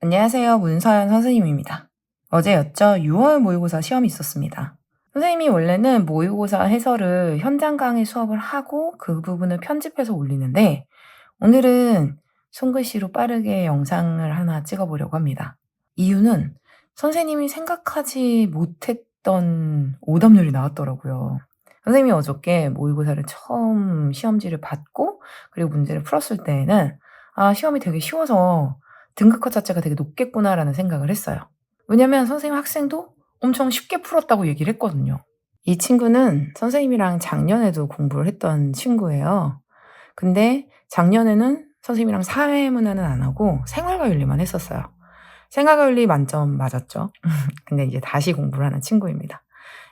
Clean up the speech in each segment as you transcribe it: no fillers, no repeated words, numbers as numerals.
안녕하세요. 문서연 선생님입니다. 어제였죠. 6월 모의고사 시험이 있었습니다. 선생님이 원래는 모의고사 해설을 현장 강의 수업을 하고 그 부분을 편집해서 올리는데 오늘은 손글씨로 빠르게 영상을 하나 찍어보려고 합니다. 이유는 선생님이 생각하지 못했던 오답률이 나왔더라고요. 선생님이 어저께 모의고사를 처음 시험지를 받고 그리고 문제를 풀었을 때에는 시험이 되게 쉬워서 등급컷 자체가 되게 높겠구나라는 생각을 했어요. 왜냐면 선생님 학생도 엄청 쉽게 풀었다고 얘기를 했거든요. 이 친구는 선생님이랑 작년에도 공부를 했던 친구예요. 근데 작년에는 선생님이랑 사회문화는 안 하고 생활과윤리만 했었어요. 생활과윤리 만점 맞았죠. 근데 이제 다시 공부를 하는 친구입니다.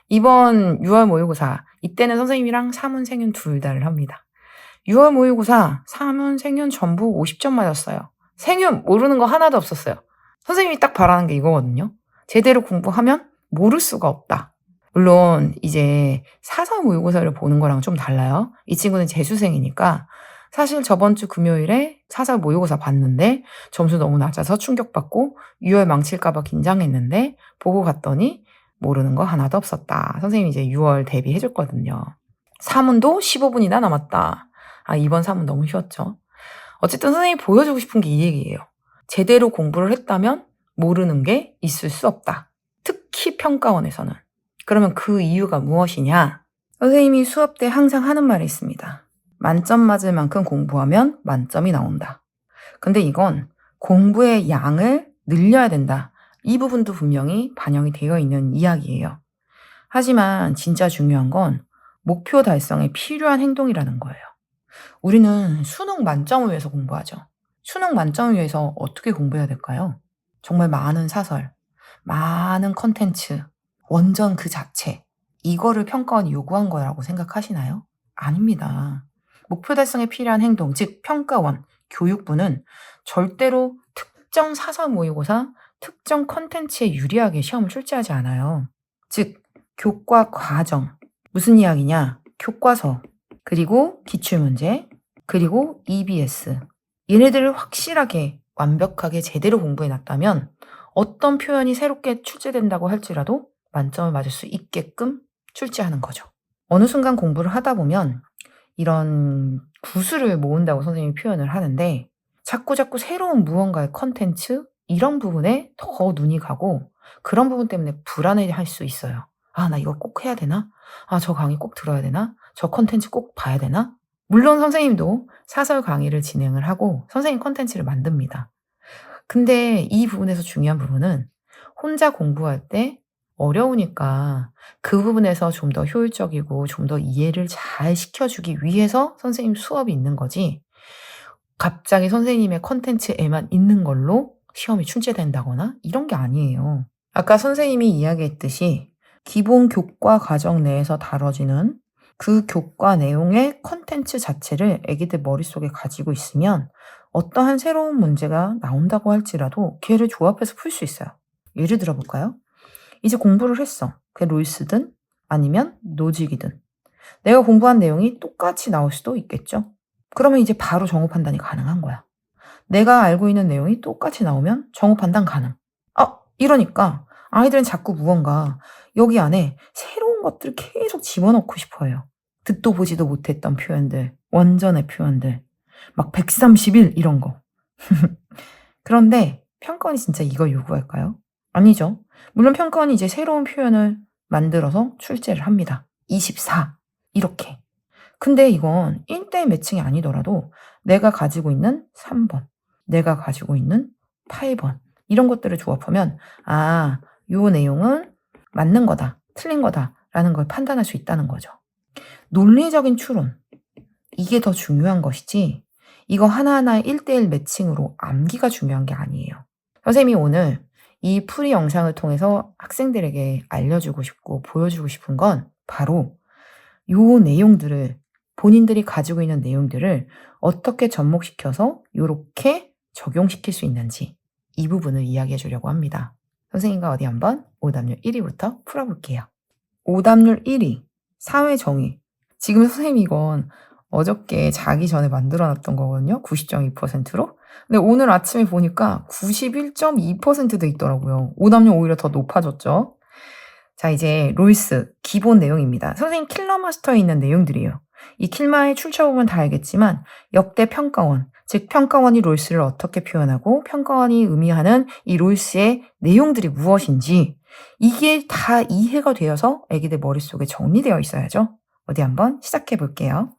이번 6월 모의고사 이때는 선생님이랑 사문, 생윤 둘 다를 합니다. 6월 모의고사 사문, 생윤 전부 50점 맞았어요. 생윤 모르는 거 하나도 없었어요. 선생님이 딱 바라는 게 이거거든요. 제대로 공부하면 모를 수가 없다. 물론 이제 사설 모의고사를 보는 거랑 좀 달라요. 이 친구는 재수생이니까 사실 저번 주 금요일에 사설 모의고사 봤는데 점수 너무 낮아서 충격받고 6월 망칠까 봐 긴장했는데 보고 갔더니 모르는 거 하나도 없었다. 선생님이 이제 6월 대비해 줬거든요. 사문도 15분이나 남았다. 이번 사문 너무 쉬웠죠. 어쨌든 선생님이 보여주고 싶은 게 이 얘기예요. 제대로 공부를 했다면 모르는 게 있을 수 없다. 특히 평가원에서는. 그러면 그 이유가 무엇이냐? 선생님이 수업 때 항상 하는 말이 있습니다. 만점 맞을 만큼 공부하면 만점이 나온다. 근데 이건 공부의 양을 늘려야 된다. 이 부분도 분명히 반영이 되어 있는 이야기예요. 하지만 진짜 중요한 건 목표 달성에 필요한 행동이라는 거예요. 우리는 수능 만점을 위해서 공부하죠. 수능 만점을 위해서 어떻게 공부해야 될까요? 정말 많은 사설, 많은 컨텐츠, 원전 그 자체, 이거를 평가원이 요구한 거라고 생각하시나요? 아닙니다. 목표 달성에 필요한 행동, 즉 평가원, 교육부는 절대로 특정 사설 모의고사, 특정 컨텐츠에 유리하게 시험을 출제하지 않아요. 즉 교과 과정, 무슨 이야기냐? 교과서, 그리고 기출문제, 그리고 EBS. 얘네들을 확실하게 완벽하게 제대로 공부해놨다면 어떤 표현이 새롭게 출제된다고 할지라도 만점을 맞을 수 있게끔 출제하는 거죠. 어느 순간 공부를 하다 보면 이런 구슬을 모은다고 선생님이 표현을 하는데 자꾸 새로운 무언가의 컨텐츠 이런 부분에 더 눈이 가고 그런 부분 때문에 불안해할 수 있어요. 나 이거 꼭 해야 되나? 저 강의 꼭 들어야 되나? 저 컨텐츠 꼭 봐야 되나? 물론 선생님도 사설 강의를 진행을 하고 선생님 컨텐츠를 만듭니다. 근데 이 부분에서 중요한 부분은 혼자 공부할 때 어려우니까 그 부분에서 좀 더 효율적이고 좀 더 이해를 잘 시켜주기 위해서 선생님 수업이 있는 거지 갑자기 선생님의 컨텐츠에만 있는 걸로 시험이 출제된다거나 이런 게 아니에요. 아까 선생님이 이야기했듯이 기본 교과 과정 내에서 다뤄지는 그 교과 내용의 컨텐츠 자체를 애기들 머릿속에 가지고 있으면 어떠한 새로운 문제가 나온다고 할지라도 걔를 조합해서 풀 수 있어요. 예를 들어볼까요? 이제 공부를 했어. 그게 로이스든 아니면 노직이든. 내가 공부한 내용이 똑같이 나올 수도 있겠죠. 그러면 이제 바로 정오 판단이 가능한 거야. 내가 알고 있는 내용이 똑같이 나오면 정오 판단 가능. 이러니까 아이들은 자꾸 무언가 여기 안에 새로운 것들을 계속 집어넣고 싶어 해요. 듣도 보지도 못했던 표현들, 원전의 표현들, 막 131 이런 거. 그런데 평가원이 진짜 이걸 요구할까요? 아니죠. 물론 평가원이 이제 새로운 표현을 만들어서 출제를 합니다. 24 이렇게. 근데 이건 1대1 매칭이 아니더라도 내가 가지고 있는 3번, 내가 가지고 있는 8번 이런 것들을 조합하면 요 내용은 맞는 거다, 틀린 거다라는 걸 판단할 수 있다는 거죠. 논리적인 추론, 이게 더 중요한 것이지 이거 하나하나의 1대1 매칭으로 암기가 중요한 게 아니에요. 선생님이 오늘 이 풀이 영상을 통해서 학생들에게 알려주고 싶고 보여주고 싶은 건 바로 요 내용들을 본인들이 가지고 있는 내용들을 어떻게 접목시켜서 요렇게 적용시킬 수 있는지 이 부분을 이야기해 주려고 합니다. 선생님과 어디 한번 오답률 1위부터 풀어볼게요. 오답률 1위, 사회정의. 지금 선생님이 이건 어저께 자기 전에 만들어놨던 거거든요. 90.2%로. 근데 오늘 아침에 보니까 91.2%돼 있더라고요. 오답률 오히려 더 높아졌죠. 자, 이제 롤스 기본 내용입니다. 선생님 킬러 마스터에 있는 내용들이에요. 이 킬마에 출처보면 다 알겠지만 역대 평가원, 즉 평가원이 롤스를 어떻게 표현하고 평가원이 의미하는 이 롤스의 내용들이 무엇인지 이게 다 이해가 되어서 애기들 머릿속에 정리되어 있어야죠. 어디 한번 시작해 볼게요.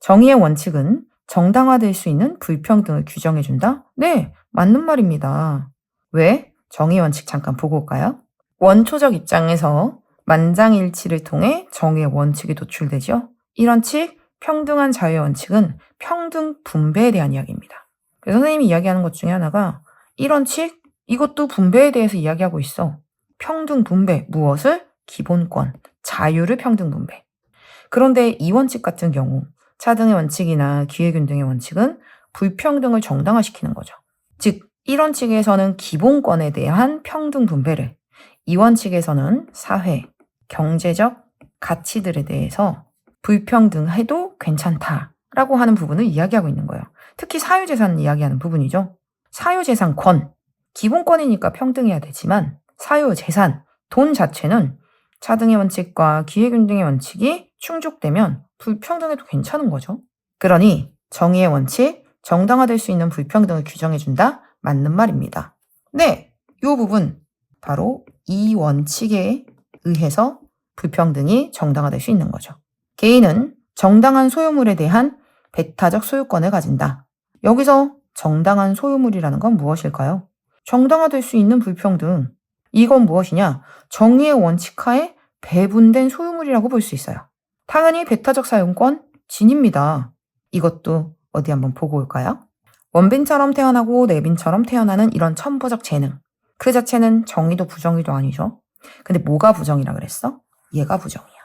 정의의 원칙은 정당화될 수 있는 불평등을 규정해준다? 네, 맞는 말입니다. 왜? 정의의 원칙 잠깐 보고 올까요? 원초적 입장에서 만장일치를 통해 정의의 원칙이 도출되죠. 이 원칙, 평등한 자유의 원칙은 평등 분배에 대한 이야기입니다. 그래서 선생님이 이야기하는 것 중에 하나가 이 원칙, 이것도 분배에 대해서 이야기하고 있어. 평등 분배, 무엇을? 기본권, 자유를 평등 분배. 그런데 이 원칙 같은 경우 차등의 원칙이나 기회균등의 원칙은 불평등을 정당화시키는 거죠. 즉, 이 원칙에서는 기본권에 대한 평등 분배를, 이 원칙에서는 사회, 경제적 가치들에 대해서 불평등해도 괜찮다라고 하는 부분을 이야기하고 있는 거예요. 특히 사유재산 이야기하는 부분이죠. 사유재산권, 기본권이니까 평등해야 되지만 사유재산, 돈 자체는 차등의 원칙과 기회균등의 원칙이 충족되면 불평등해도 괜찮은 거죠. 그러니 정의의 원칙, 정당화될 수 있는 불평등을 규정해준다? 맞는 말입니다. 네, 이 부분 바로 이 원칙에 의해서 불평등이 정당화될 수 있는 거죠. 개인은 정당한 소유물에 대한 배타적 소유권을 가진다. 여기서 정당한 소유물이라는 건 무엇일까요? 정당화될 수 있는 불평등. 이건 무엇이냐? 정의의 원칙하에 배분된 소유물이라고 볼 수 있어요. 당연히 배타적 사용권 진입니다. 이것도 어디 한번 보고 올까요? 원빈처럼 태어나고 내빈처럼 태어나는 이런 천부적 재능. 그 자체는 정의도 부정의도 아니죠. 근데 뭐가 부정이라 그랬어? 얘가 부정이야.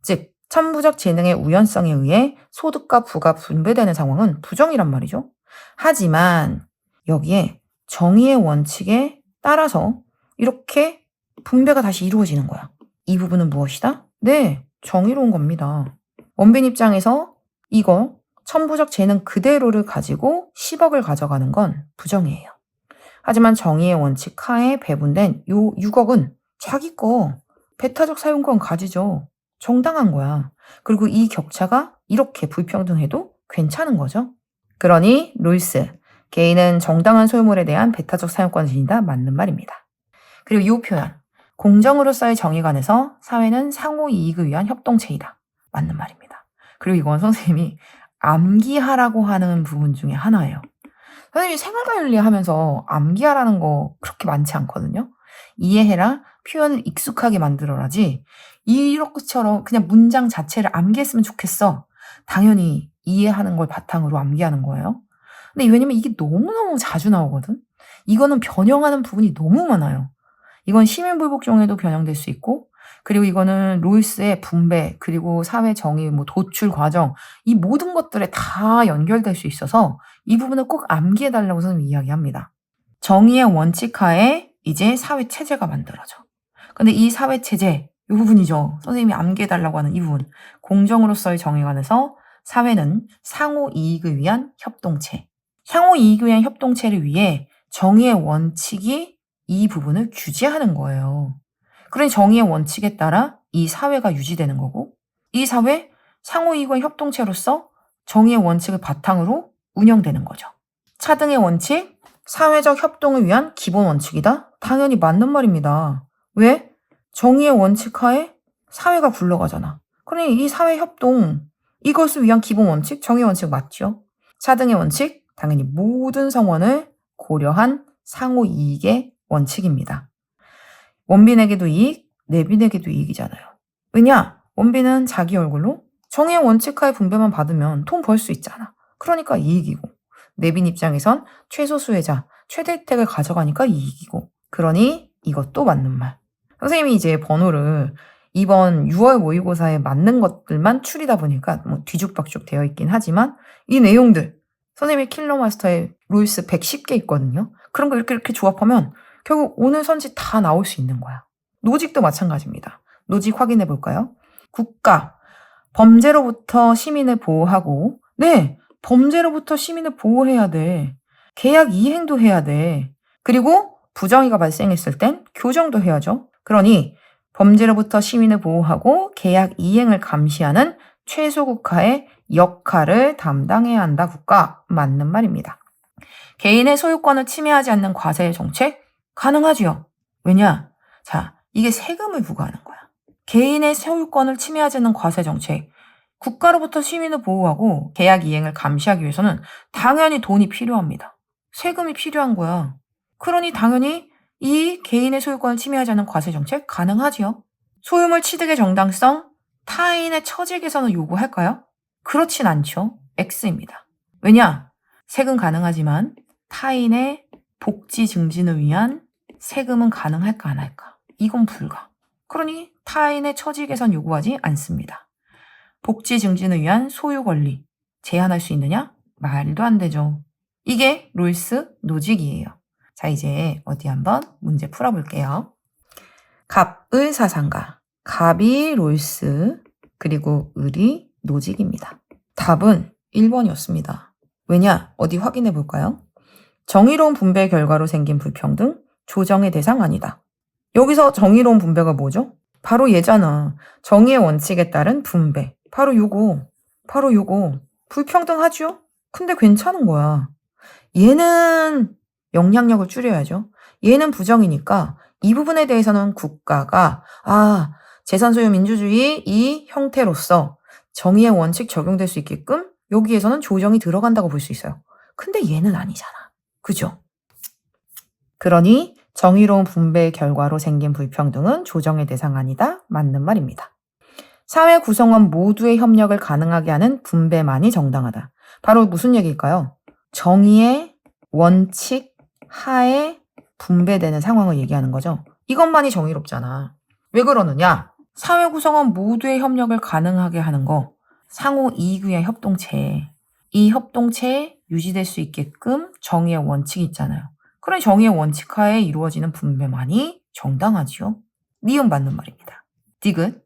즉, 천부적 재능의 우연성에 의해 소득과 부가 분배되는 상황은 부정이란 말이죠. 하지만 여기에 정의의 원칙에 따라서 이렇게 분배가 다시 이루어지는 거야. 이 부분은 무엇이다? 네, 정의로운 겁니다. 원빈 입장에서 이거 천부적 재능 그대로를 가지고 10억을 가져가는 건 부정이에요. 하지만 정의의 원칙 하에 배분된 요 6억은 자기 거 배타적 사용권 가지죠. 정당한 거야. 그리고 이 격차가 이렇게 불평등해도 괜찮은 거죠. 그러니 롤스, 개인은 정당한 소유물에 대한 배타적 사용권을 지닌다? 맞는 말입니다. 그리고 이 표현, 공정으로서의 정의관에서 사회는 상호 이익을 위한 협동체이다. 맞는 말입니다. 그리고 이건 선생님이 암기하라고 하는 부분 중에 하나예요. 선생님이 생활과윤리 하면서 암기하라는 거 그렇게 많지 않거든요. 이해해라, 표현을 익숙하게 만들어라지 이렇게처럼 그냥 문장 자체를 암기했으면 좋겠어. 당연히 이해하는 걸 바탕으로 암기하는 거예요. 근데 왜냐면 이게 너무너무 자주 나오거든. 이거는 변형하는 부분이 너무 많아요. 이건 시민불복종에도 변형될 수 있고, 그리고 이거는 롤스의 분배, 그리고 사회 정의, 도출 과정, 이 모든 것들에 다 연결될 수 있어서 이 부분을 꼭 암기해달라고 선생님이 이야기합니다. 정의의 원칙 하에 이제 사회 체제가 만들어져. 근데 이 사회 체제, 이 부분이죠. 선생님이 암기해달라고 하는 이 부분. 공정으로서의 정의관에서 사회는 상호 이익을 위한 협동체. 상호 이익을 위한 협동체를 위해 정의의 원칙이 이 부분을 규제하는 거예요. 그러니 정의의 원칙에 따라 이 사회가 유지되는 거고, 이 사회 상호이익의 협동체로서 정의의 원칙을 바탕으로 운영되는 거죠. 차등의 원칙, 사회적 협동을 위한 기본 원칙이다? 당연히 맞는 말입니다. 왜? 정의의 원칙 하에 사회가 굴러가잖아. 그러니 이 사회 협동, 이것을 위한 기본 원칙, 정의의 원칙 맞죠? 차등의 원칙, 당연히 모든 성원을 고려한 상호이익의 원칙입니다. 원빈에게도 이익, 내빈에게도 이익이잖아요. 왜냐? 원빈은 자기 얼굴로 정의의 원칙하에 분배만 받으면 돈 벌 수 있잖아. 그러니까 이익이고, 내빈 입장에선 최소 수혜자, 최대 혜택을 가져가니까 이익이고, 그러니 이것도 맞는 말. 선생님이 이제 번호를 이번 6월 모의고사에 맞는 것들만 추리다 보니까 뒤죽박죽 되어 있긴 하지만 이 내용들, 선생님의 킬러 마스터에 롤스 110개 있거든요. 그런 거 이렇게 조합하면 결국 오늘 선지 다 나올 수 있는 거야. 노직도 마찬가지입니다. 노직 확인해 볼까요? 국가, 범죄로부터 시민을 보호하고, 네, 범죄로부터 시민을 보호해야 돼. 계약 이행도 해야 돼. 그리고 부정의가 발생했을 땐 교정도 해야죠. 그러니 범죄로부터 시민을 보호하고 계약 이행을 감시하는 최소국가의 역할을 담당해야 한다. 국가. 맞는 말입니다. 개인의 소유권을 침해하지 않는 과세 정책? 가능하지요. 왜냐? 자, 이게 세금을 부과하는 거야. 개인의 소유권을 침해하지 않는 과세 정책. 국가로부터 시민을 보호하고 계약 이행을 감시하기 위해서는 당연히 돈이 필요합니다. 세금이 필요한 거야. 그러니 당연히 이 개인의 소유권을 침해하지 않는 과세 정책 가능하지요. 소유물 취득의 정당성, 타인의 처지 개선을 요구할까요? 그렇진 않죠. X입니다. 왜냐? 세금 가능하지만 타인의 복지 증진을 위한 세금은 가능할까 안 할까? 이건 불가. 그러니 타인의 처지 개선 요구하지 않습니다. 복지 증진을 위한 소유 권리 제한할 수 있느냐? 말도 안 되죠. 이게 롤스 노직이에요. 자, 이제 어디 한번 문제 풀어볼게요. 갑을 사상가, 갑이 롤스, 그리고 을이 노직입니다. 답은 1번이었습니다. 왜냐? 어디 확인해 볼까요? 정의로운 분배 결과로 생긴 불평등, 조정의 대상 아니다. 여기서 정의로운 분배가 뭐죠? 바로 얘잖아. 정의의 원칙에 따른 분배. 바로 요거. 불평등하죠? 근데 괜찮은 거야. 얘는 영향력을 줄여야죠. 얘는 부정이니까 이 부분에 대해서는 국가가 재산소유 민주주의 이 형태로서 정의의 원칙 적용될 수 있게끔 여기에서는 조정이 들어간다고 볼 수 있어요. 근데 얘는 아니잖아. 그죠? 그러니 정의로운 분배의 결과로 생긴 불평등은 조정의 대상 아니다. 맞는 말입니다. 사회 구성원 모두의 협력을 가능하게 하는 분배만이 정당하다. 바로 무슨 얘기일까요? 정의의 원칙 하에 분배되는 상황을 얘기하는 거죠. 이것만이 정의롭잖아. 왜 그러느냐? 사회 구성원 모두의 협력을 가능하게 하는 거, 상호 이익 위한 협동체. 이 협동체에 유지될 수 있게끔 정의의 원칙이 있잖아요. 그런 정의의 원칙 하에 이루어지는 분배만이 정당하지요. 니은 맞는 말입니다. 디귿.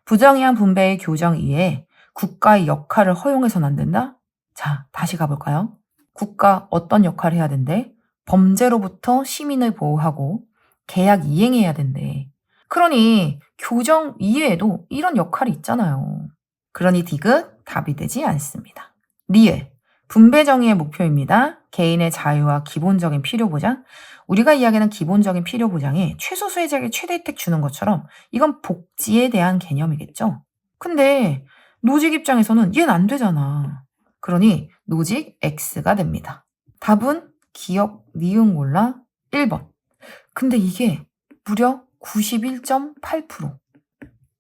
부정의한 분배의 교정 이외에 국가의 역할을 허용해서는 안 된다? 자, 다시 가볼까요? 국가 어떤 역할을 해야 된대? 범죄로부터 시민을 보호하고 계약 이행해야 된대. 그러니 교정 이외에도 이런 역할이 있잖아요. 그러니 디귿 답이 되지 않습니다. 리을. 분배 정의의 목표입니다. 개인의 자유와 기본적인 필요 보장. 우리가 이야기하는 기본적인 필요 보장에 최소 수혜자에게 최대 혜택 주는 것처럼 이건 복지에 대한 개념이겠죠. 근데 노직 입장에서는 얘는 안 되잖아. 그러니 노직 X가 됩니다. 답은 기억, 니은 몰라 1번. 근데 이게 무려 91.8%.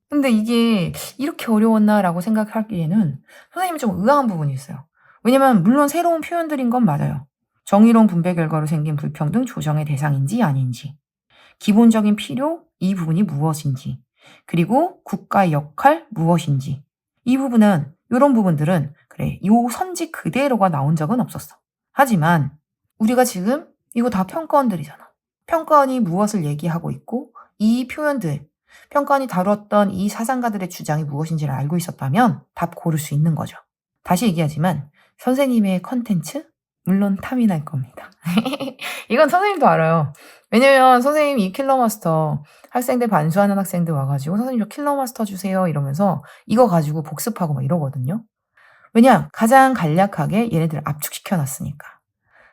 근데 이게 이렇게 어려웠나라고 생각하기에는 선생님이 좀 의아한 부분이 있어요. 왜냐면 물론 새로운 표현들인 건 맞아요. 정의로운 분배 결과로 생긴 불평등 조정의 대상인지 아닌지, 기본적인 필요 이 부분이 무엇인지, 그리고 국가의 역할 무엇인지, 이 부분은 이런 부분들은 그래 요 선지 그대로가 나온 적은 없었어. 하지만 우리가 지금 이거 다 평가원들이잖아. 평가원이 무엇을 얘기하고 있고 이 표현들, 평가원이 다뤘던 이 사상가들의 주장이 무엇인지를 알고 있었다면 답 고를 수 있는 거죠. 다시 얘기하지만 선생님의 컨텐츠? 물론 탐이 날 겁니다. 이건 선생님도 알아요. 왜냐면 선생님이 이 킬러 마스터 학생들 반수하는 학생들 와가지고 선생님 저 킬러 마스터 주세요 이러면서 이거 가지고 복습하고 막 이러거든요. 왜냐? 가장 간략하게 얘네들을 압축시켜놨으니까.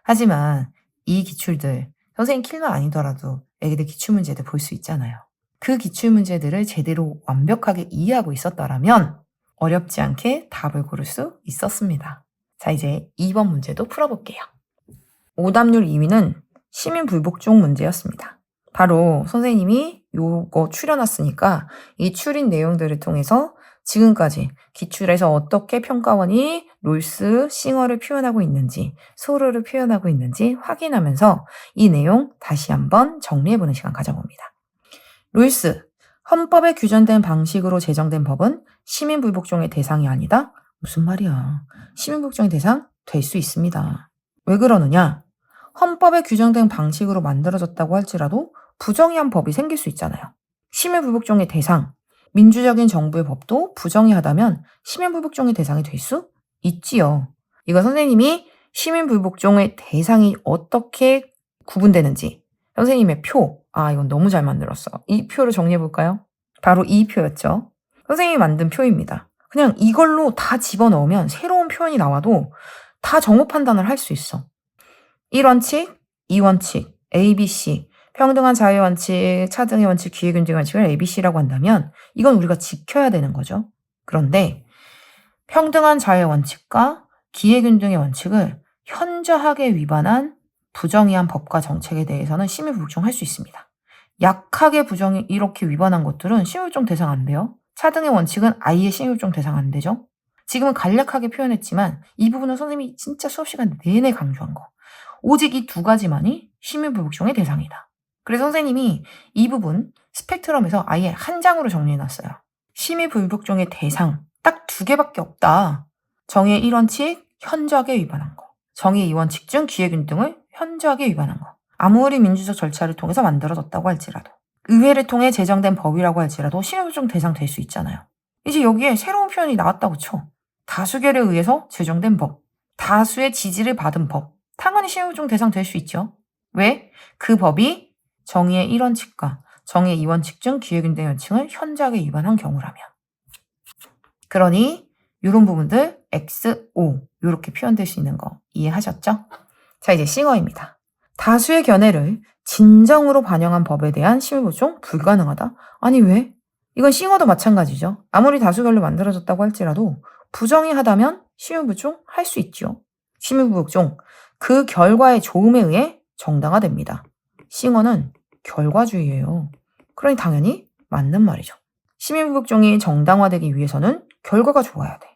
하지만 이 기출들 선생님 킬러 아니더라도 애기들 기출문제들 볼 수 있잖아요. 그 기출문제들을 제대로 완벽하게 이해하고 있었더라면 어렵지 않게 답을 고를 수 있었습니다. 자, 이제 2번 문제도 풀어볼게요. 오답률 2위는 시민불복종 문제였습니다. 바로 선생님이 요거 추려놨으니까 이 추린 내용들을 통해서 지금까지 기출에서 어떻게 평가원이 롤스, 싱어를 표현하고 있는지, 소르를 표현하고 있는지 확인하면서 이 내용 다시 한번 정리해보는 시간 가져봅니다. 롤스, 헌법에 규정된 방식으로 제정된 법은 시민불복종의 대상이 아니다? 무슨 말이야. 시민불복종의 대상 될 수 있습니다. 왜 그러느냐? 헌법에 규정된 방식으로 만들어졌다고 할지라도 부정의한 법이 생길 수 있잖아요. 시민불복종의 대상, 민주적인 정부의 법도 부정의하다면 시민불복종의 대상이 될 수 있지요. 이거 선생님이 시민불복종의 대상이 어떻게 구분되는지 선생님의 표, 이건 너무 잘 만들었어. 이 표를 정리해 볼까요? 바로 이 표였죠. 선생님이 만든 표입니다. 그냥 이걸로 다 집어넣으면 새로운 표현이 나와도 다 정오 판단을 할 수 있어. 1원칙, 2원칙, ABC, 평등한 자유의 원칙, 차등의 원칙, 기회균등의 원칙을 ABC라고 한다면 이건 우리가 지켜야 되는 거죠. 그런데 평등한 자유의 원칙과 기회균등의 원칙을 현저하게 위반한 부정의한 법과 정책에 대해서는 시민불복종할 수 있습니다. 약하게 이렇게 위반한 것들은 시민불복종 대상 안 돼요. 차등의 원칙은 아예 시민불복종 대상 안 되죠. 지금은 간략하게 표현했지만 이 부분은 선생님이 진짜 수업 시간 내내 강조한 거. 오직 이 두 가지만이 시민불복종의 대상이다. 그래서 선생님이 이 부분 스펙트럼에서 아예 한 장으로 정리해놨어요. 시민불복종의 대상 딱 두 개밖에 없다. 정의의 1원칙 현저하게 위반한 거. 정의의 2원칙 중 기회균등을 현저하게 위반한 거. 아무리 민주적 절차를 통해서 만들어졌다고 할지라도 의회를 통해 제정된 법이라고 할지라도 시민불복종 대상 될 수 있잖아요. 이제 여기에 새로운 표현이 나왔다고 쳐. 다수결에 의해서 제정된 법. 다수의 지지를 받은 법. 당연히 시민불복종 대상 될 수 있죠. 왜? 그 법이 정의의 1원칙과 정의의 2원칙 중 기회균등의 원칙을 현저하게 위반한 경우라면. 그러니 이런 부분들 X, O 이렇게 표현될 수 있는 거 이해하셨죠? 자, 이제 싱어입니다. 다수의 견해를 진정으로 반영한 법에 대한 시민불복종 불가능하다? 아니 왜? 이건 싱어도 마찬가지죠. 아무리 다수결로 만들어졌다고 할지라도 부정의하다면 시민불복종 할 수 있죠. 시민불복종 그 결과의 조음에 의해 정당화됩니다. 싱어는 결과주의예요. 그러니 당연히 맞는 말이죠. 시민불복종이 정당화되기 위해서는 결과가 좋아야 돼.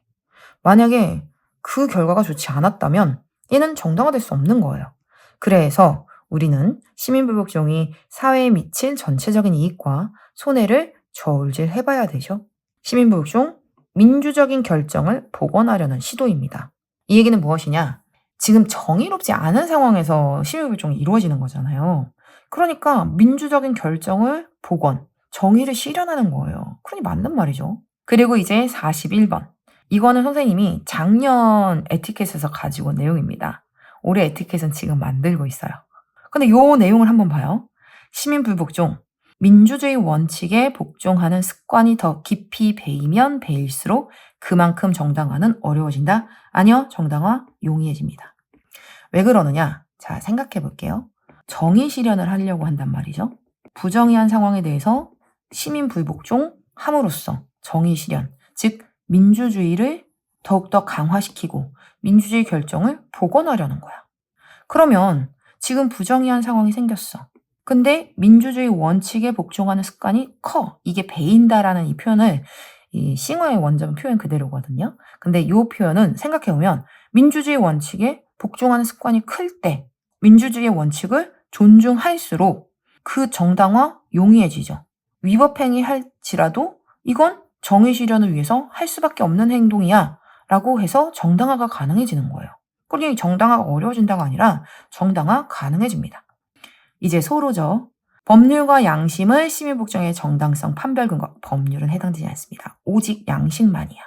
만약에 그 결과가 좋지 않았다면 얘는 정당화될 수 없는 거예요. 그래서 우리는 시민불복종이 사회에 미칠 전체적인 이익과 손해를 저울질해봐야 되죠. 시민불복종, 민주적인 결정을 복원하려는 시도입니다. 이 얘기는 무엇이냐? 지금 정의롭지 않은 상황에서 시민불복종이 이루어지는 거잖아요. 그러니까 민주적인 결정을 복원, 정의를 실현하는 거예요. 그러니 맞는 말이죠. 그리고 이제 41번. 이거는 선생님이 작년 에티켓에서 가지고 온 내용입니다. 올해 에티켓은 지금 만들고 있어요. 근데 요 내용을 한번 봐요. 시민불복종. 민주주의 원칙에 복종하는 습관이 더 깊이 배이면 배일수록 그만큼 정당화는 어려워진다. 아니요, 정당화 용이해집니다. 왜 그러느냐? 자, 생각해 볼게요. 정의 실현을 하려고 한단 말이죠. 부정의한 상황에 대해서 시민불복종 함으로써 정의 실현, 즉 민주주의를 더욱더 강화시키고 민주주의 결정을 복원하려는 거야. 그러면 지금 부정의한 상황이 생겼어. 근데 민주주의 원칙에 복종하는 습관이 커. 이게 배인다라는 이 표현을 이 싱어의 원전 표현 그대로거든요. 근데 이 표현은 생각해보면 민주주의 원칙에 복종하는 습관이 클 때 민주주의의 원칙을 존중할수록 그 정당화 용이해지죠. 위법행위 할지라도 이건 정의 실현을 위해서 할 수밖에 없는 행동이야 라고 해서 정당화가 가능해지는 거예요. 그러니 정당화가 어려워진다가 아니라 정당화 가능해집니다. 이제 소로죠. 법률과 양심을 시민복종의 정당성 판별 근거. 법률은 해당되지 않습니다. 오직 양심만이야.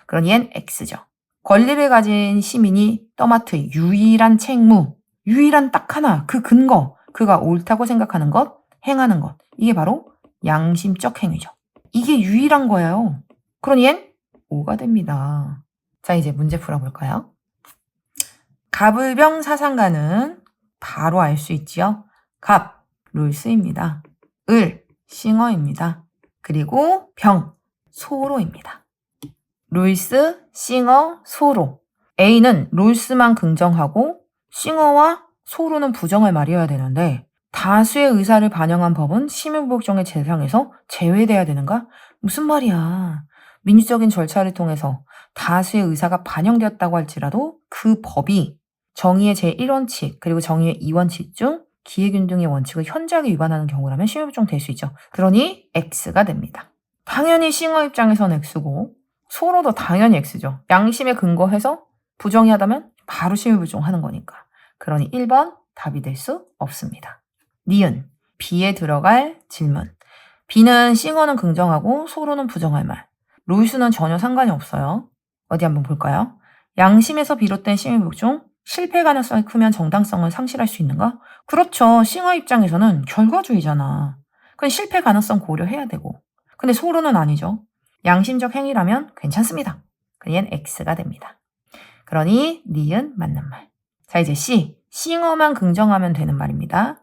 그러니 얜 X죠. 권리를 가진 시민이 떠맡을 유일한 책무, 유일한 딱 하나, 그 근거, 그가 옳다고 생각하는 것, 행하는 것. 이게 바로 양심적 행위죠. 이게 유일한 거예요. 그러니 얜 O가 됩니다. 자, 이제 문제 풀어볼까요? 갑을병 사상가는 바로 알 수 있지요. 갑, 롤스입니다. 을, 싱어입니다. 그리고 병, 소로입니다. 롤스, 싱어, 소로. A는 롤스만 긍정하고 싱어와 소로는 부정을 말해야 되는데 다수의 의사를 반영한 법은 시민복종의 대상에서 제외돼야 되는가? 무슨 말이야. 민주적인 절차를 통해서 다수의 의사가 반영되었다고 할지라도 그 법이 정의의 제1원칙 그리고 정의의 2원칙 중 기회균등의 원칙을 현저하게 위반하는 경우라면 시민복종 될 수 있죠. 그러니 X가 됩니다. 당연히 싱어 입장에서는 X고 소로도 당연히 X죠. 양심에 근거해서 부정의하다면 바로 시민복종 하는 거니까. 그러니 1번 답이 될 수 없습니다. 니은, B에 들어갈 질문. B는 싱어는 긍정하고 소로는 부정할 말. 롤스는 전혀 상관이 없어요. 어디 한번 볼까요? 양심에서 비롯된 시민복종, 실패 가능성이 크면 정당성을 상실할 수 있는가? 그렇죠. 싱어 입장에서는 결과주의잖아. 그건 실패 가능성 고려해야 되고. 근데 소로는 아니죠. 양심적 행위라면 괜찮습니다. 그얘는 X가 됩니다. 그러니 니은 맞는 말. 자, 이제 C. 싱어만 긍정하면 되는 말입니다.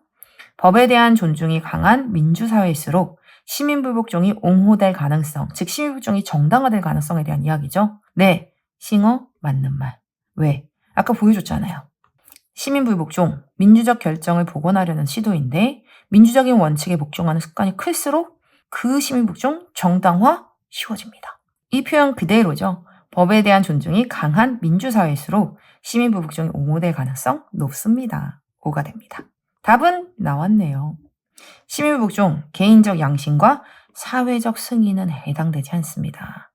법에 대한 존중이 강한 민주사회일수록 시민불복종이 옹호될 가능성, 즉 시민불복종이 정당화될 가능성에 대한 이야기죠. 네, 싱어 맞는 말. 왜? 아까 보여줬잖아요. 시민불복종, 민주적 결정을 복원하려는 시도인데 민주적인 원칙에 복종하는 습관이 클수록 그 시민복종 정당화 쉬워집니다. 이 표현 그대로죠. 법에 대한 존중이 강한 민주사회일수록 시민불복종이 옹호될 가능성 높습니다. 5가 됩니다. 답은 나왔네요. 시민불복종, 개인적 양심과 사회적 승인은 해당되지 않습니다.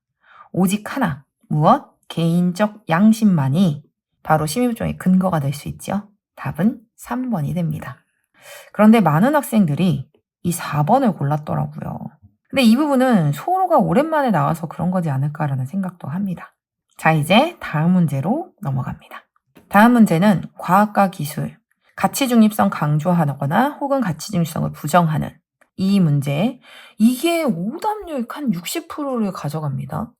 오직 하나, 무엇? 개인적 양심만이 바로 시민불복종의 근거가 될 수 있죠. 답은 3번이 됩니다. 그런데 많은 학생들이 이 4번을 골랐더라고요. 근데 이 부분은 소로가 오랜만에 나와서 그런 거지 않을까라는 생각도 합니다. 자, 이제 다음 문제로 넘어갑니다. 다음 문제는 과학과 기술, 가치 중립성 강조하거나 혹은 가치 중립성을 부정하는 이 문제, 이게 오답률 한 60%를 가져갑니다.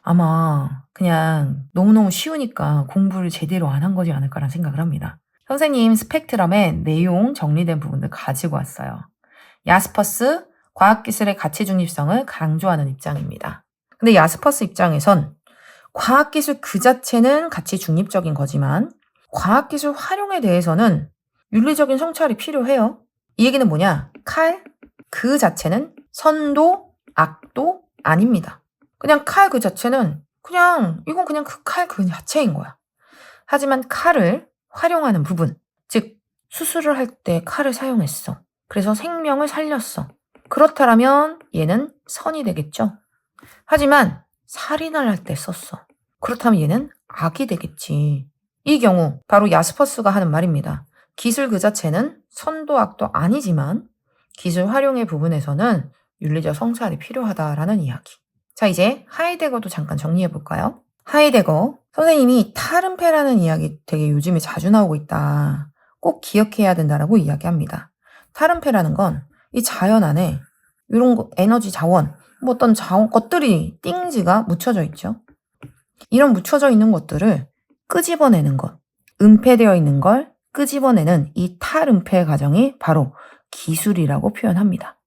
아마 그냥 너무너무 쉬우니까 공부를 제대로 안 한 거지 않을까라는 생각을 합니다. 선생님 스펙트럼에 내용 정리된 부분들 가지고 왔어요. 야스퍼스, 과학기술의 가치 중립성을 강조하는 입장입니다. 근데 야스퍼스 입장에선 과학기술 그 자체는 가치 중립적인 거지만 과학기술 활용에 대해서는 윤리적인 성찰이 필요해요. 이 얘기는 뭐냐? 칼 그 자체는 선도, 악도 아닙니다. 그냥 칼 그 자체는 이건 그냥 그 칼 그 자체인 거야. 하지만 칼을 활용하는 부분, 즉 수술을 할 때 칼을 사용했어. 그래서 생명을 살렸어. 그렇다면 얘는 선이 되겠죠. 하지만 살인을 할 때 썼어. 그렇다면 얘는 악이 되겠지. 이 경우 바로 야스퍼스가 하는 말입니다. 기술 그 자체는 선도 악도 아니지만 기술 활용의 부분에서는 윤리적 성찰이 필요하다라는 이야기. 자, 이제 하이데거도 잠깐 정리해 볼까요? 하이데거, 선생님이 타른페라는 이야기 되게 요즘에 자주 나오고 있다. 꼭 기억해야 된다라고 이야기합니다. 타른페라는 건 이 자연 안에 이런 거, 에너지 자원, 뭐 어떤 자원 것들이 띵지가 묻혀져 있죠. 이런 묻혀져 있는 것들을 끄집어내는 것, 은폐되어 있는 걸 끄집어내는 이 탈은폐 과정이 바로 기술이라고 표현합니다.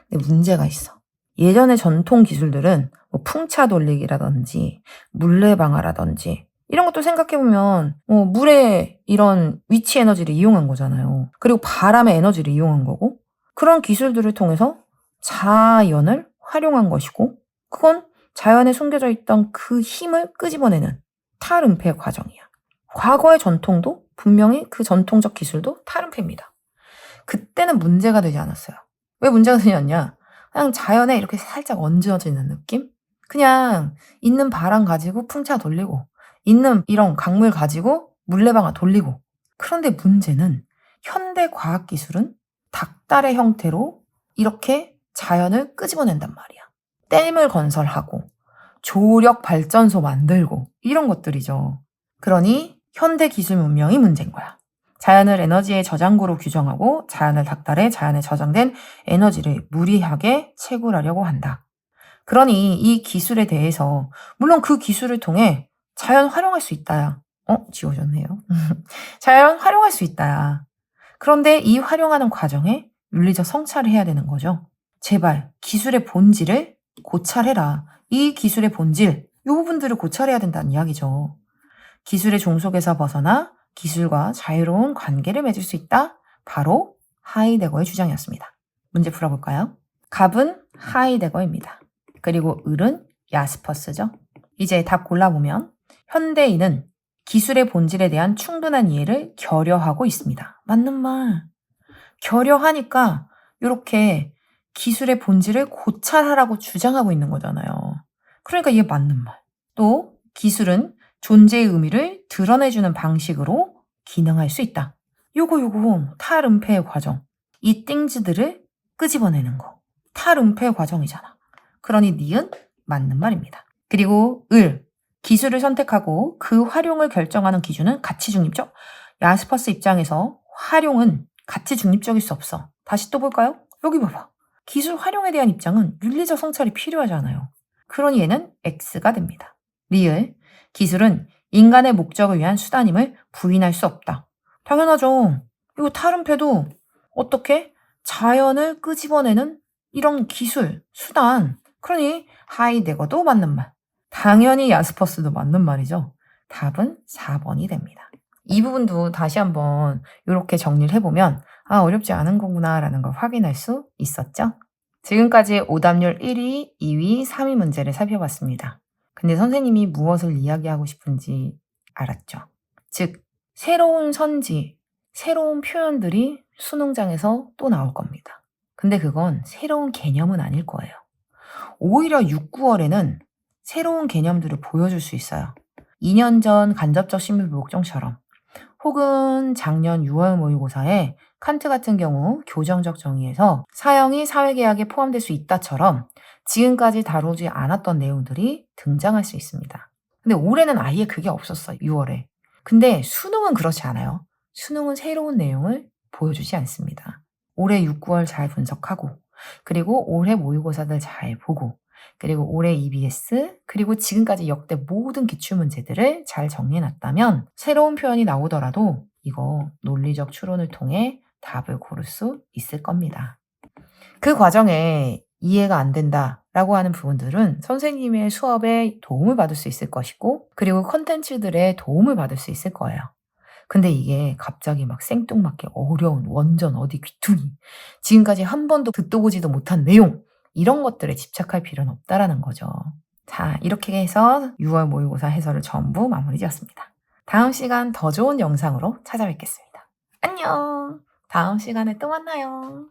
근데 문제가 있어. 예전의 전통 기술들은 뭐 풍차 돌리기라든지 물레방아라든지 이런 것도 생각해보면 물의 이런 위치 에너지를 이용한 거잖아요. 그리고 바람의 에너지를 이용한 거고 그런 기술들을 통해서 자연을 활용한 것이고 그건 자연에 숨겨져 있던 그 힘을 끄집어내는 탈은폐 과정이야. 과거의 전통도 분명히 그 전통적 기술도 탈은폐입니다. 그때는 문제가 되지 않았어요. 왜 문제가 되지 않냐? 그냥 자연에 이렇게 살짝 얹어지는 느낌? 그냥 있는 바람 가지고 풍차 돌리고 있는 이런 강물 가지고 물레방아 돌리고 그런데 문제는 현대 과학기술은 닭달의 형태로 이렇게 자연을 끄집어낸단 말이야. 댐을 건설하고 조력 발전소 만들고 이런 것들이죠. 그러니 현대 기술 문명이 문제인 거야. 자연을 에너지의 저장고로 규정하고 자연을 닥달해 자연에 저장된 에너지를 무리하게 채굴하려고 한다. 그러니 이 기술에 대해서 물론 그 기술을 통해 자연 활용할 수 있다야. 지워졌네요. 자연 활용할 수 있다야. 그런데 이 활용하는 과정에 윤리적 성찰을 해야 되는 거죠. 제발 기술의 본질을 고찰해라. 이 기술의 본질, 이 부분들을 고찰해야 된다는 이야기죠. 기술의 종속에서 벗어나 기술과 자유로운 관계를 맺을 수 있다. 바로 하이데거의 주장이었습니다. 문제 풀어볼까요? 갑은 하이데거입니다. 그리고 을은 야스퍼스죠. 이제 답 골라보면 현대인은 기술의 본질에 대한 충분한 이해를 결여하고 있습니다. 맞는 말. 결여하니까 이렇게 기술의 본질을 고찰하라고 주장하고 있는 거잖아요. 그러니까 이게 맞는 말. 또 기술은 존재의 의미를 드러내주는 방식으로 기능할 수 있다. 요거 탈은폐의 과정. 이 띵즈들을 끄집어내는 거. 탈은폐의 과정이잖아. 그러니 니은 맞는 말입니다. 그리고 을. 기술을 선택하고 그 활용을 결정하는 기준은 가치 중립적. 야스퍼스 입장에서 활용은 가치 중립적일 수 없어. 다시 또 볼까요? 여기 봐봐. 기술 활용에 대한 입장은 윤리적 성찰이 필요하잖아요. 그러니 얘는 X가 됩니다. 리을, 기술은 인간의 목적을 위한 수단임을 부인할 수 없다. 당연하죠. 이거 타름패도 어떻게? 자연을 끄집어내는 이런 기술, 수단. 그러니 하이데거도 맞는 말. 당연히 야스퍼스도 맞는 말이죠. 답은 4번이 됩니다. 이 부분도 다시 한번 이렇게 정리를 해보면 어렵지 않은 거구나 라는 걸 확인할 수 있었죠. 지금까지 오답률 1위, 2위, 3위 문제를 살펴봤습니다. 근데 선생님이 무엇을 이야기하고 싶은지 알았죠? 즉, 새로운 선지, 새로운 표현들이 수능장에서 또 나올 겁니다. 근데 그건 새로운 개념은 아닐 거예요. 오히려 6, 9월에는 새로운 개념들을 보여줄 수 있어요. 2년 전 간접적 심리불복종처럼 혹은 작년 6월 모의고사에 칸트 같은 경우 교정적 정의에서 사형이 사회계약에 포함될 수 있다처럼 지금까지 다루지 않았던 내용들이 등장할 수 있습니다. 근데 올해는 아예 그게 없었어요. 6월에. 근데 수능은 그렇지 않아요. 수능은 새로운 내용을 보여주지 않습니다. 올해 6, 9월 잘 분석하고 그리고 올해 모의고사들 잘 보고 그리고 올해 EBS 그리고 지금까지 역대 모든 기출문제들을 잘 정리해놨다면 새로운 표현이 나오더라도 이거 논리적 추론을 통해 답을 고를 수 있을 겁니다. 그 과정에 이해가 안 된다라고 하는 부분들은 선생님의 수업에 도움을 받을 수 있을 것이고 그리고 컨텐츠들에 도움을 받을 수 있을 거예요. 근데 이게 갑자기 막 생뚱맞게 어려운 원전 어디 귀퉁이 지금까지 한 번도 듣도 보지도 못한 내용 이런 것들에 집착할 필요는 없다라는 거죠. 자, 이렇게 해서 6월 모의고사 해설을 전부 마무리 지었습니다. 다음 시간 더 좋은 영상으로 찾아뵙겠습니다. 안녕! 다음 시간에 또 만나요.